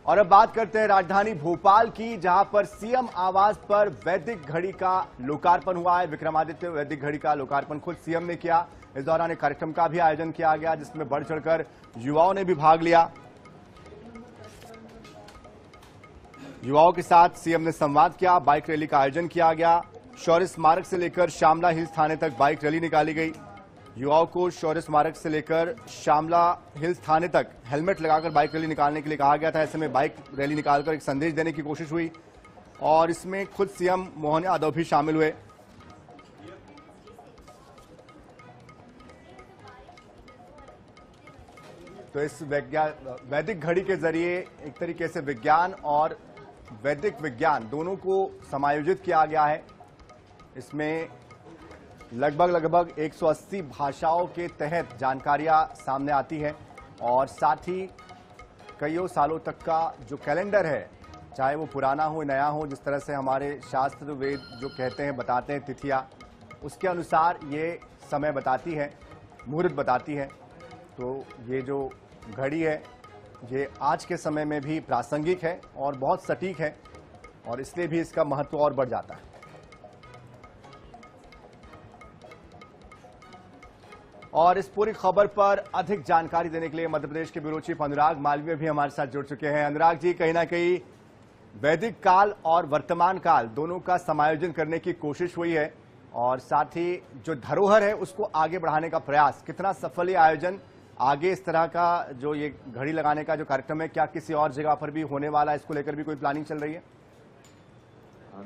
और अब बात करते हैं राजधानी भोपाल की, जहां पर सीएम आवास पर वैदिक घड़ी का लोकार्पण हुआ है। विक्रमादित्य वैदिक घड़ी का लोकार्पण खुद सीएम ने किया। इस दौरान एक कार्यक्रम का भी आयोजन किया गया, जिसमें बढ़ चढ़कर युवाओं ने भी भाग लिया। युवाओं के साथ सीएम ने संवाद किया। बाइक रैली का आयोजन किया गया। शौर्य स्मारक से लेकर श्यामला हिल्स थाने तक बाइक रैली निकाली गई। युवाओं को शौर्य स्मारक से लेकर श्यामला हिल्स थाने तक हेलमेट लगाकर बाइक रैली निकालने के लिए कहा गया था। ऐसे में बाइक रैली निकालकर एक संदेश देने की कोशिश हुई और इसमें खुद सीएम मोहन यादव भी शामिल हुए। तो इस वैदिक घड़ी के जरिए एक तरीके से विज्ञान और वैदिक विज्ञान दोनों को समायोजित किया गया है। इसमें लगभग 180 भाषाओं के तहत जानकारियां सामने आती है और साथ ही कईयों सालों तक का जो कैलेंडर है, चाहे वो पुराना हो नया हो, जिस तरह से हमारे शास्त्र वेद जो कहते हैं बताते हैं तिथियां, उसके अनुसार ये समय बताती है, मुहूर्त बताती है। तो ये जो घड़ी है ये आज के समय में भी प्रासंगिक है और बहुत सटीक है और इसलिए भी इसका महत्व और बढ़ जाता है। और इस पूरी खबर पर अधिक जानकारी देने के लिए मध्य प्रदेश के ब्यूरो चीफ अनुराग मालवीय भी हमारे साथ जुड़ चुके हैं। अनुराग जी, कहीं ना कहीं वैदिक काल और वर्तमान काल दोनों का समायोजन करने की कोशिश हुई है और साथ ही जो धरोहर है उसको आगे बढ़ाने का प्रयास, कितना सफल ये आयोजन, आगे इस तरह का जो ये घड़ी लगाने का जो कार्यक्रम है, क्या किसी और जगह पर भी होने वाला है? इसको लेकर भी कोई प्लानिंग चल रही है?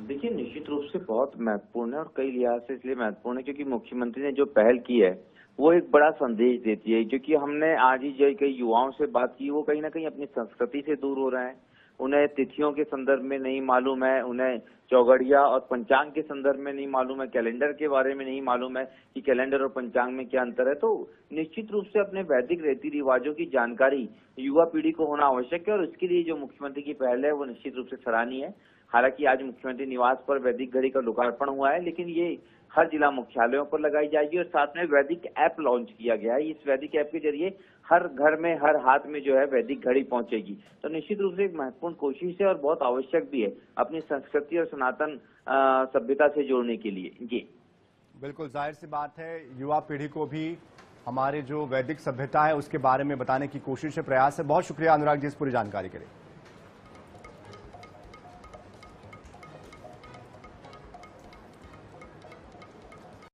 देखिए, निश्चित रूप से बहुत महत्वपूर्ण है और कई लिहाज से इसलिए महत्वपूर्ण है क्योंकि मुख्यमंत्री ने जो पहल की है वो एक बड़ा संदेश देती है। क्योंकि हमने आज ही जो कई युवाओं से बात की, वो कहीं ना कहीं अपनी संस्कृति से दूर हो रहे हैं। उन्हें तिथियों के संदर्भ में नहीं मालूम है, उन्हें चौगड़िया और पंचांग के संदर्भ में नहीं मालूम है, कैलेंडर के बारे में नहीं मालूम है कि कैलेंडर और पंचांग में क्या अंतर है। तो निश्चित रूप से अपने वैदिक रीति रिवाजों की जानकारी युवा पीढ़ी को होना आवश्यक है और इसके लिए जो मुख्यमंत्री की पहल है वो निश्चित रूप से सराहनीय है। हालांकि आज मुख्यमंत्री निवास पर वैदिक घड़ी का लोकार्पण हुआ है, लेकिन ये हर जिला मुख्यालयों पर लगाई जाएगी और साथ में वैदिक ऐप लॉन्च किया गया है। इस वैदिक ऐप के जरिए हर घर में, हर हाथ में जो है वैदिक घड़ी पहुंचेगी। तो निश्चित रूप से एक महत्वपूर्ण कोशिश है और बहुत आवश्यक भी है अपनी संस्कृति और सनातन सभ्यता से जोड़ने के लिए। जी बिल्कुल, जाहिर सी बात है, युवा पीढ़ी को भी हमारे जो वैदिक सभ्यता है उसके बारे में बताने की कोशिश है, प्रयास है। बहुत शुक्रिया अनुराग जी इस पूरी जानकारी के लिए।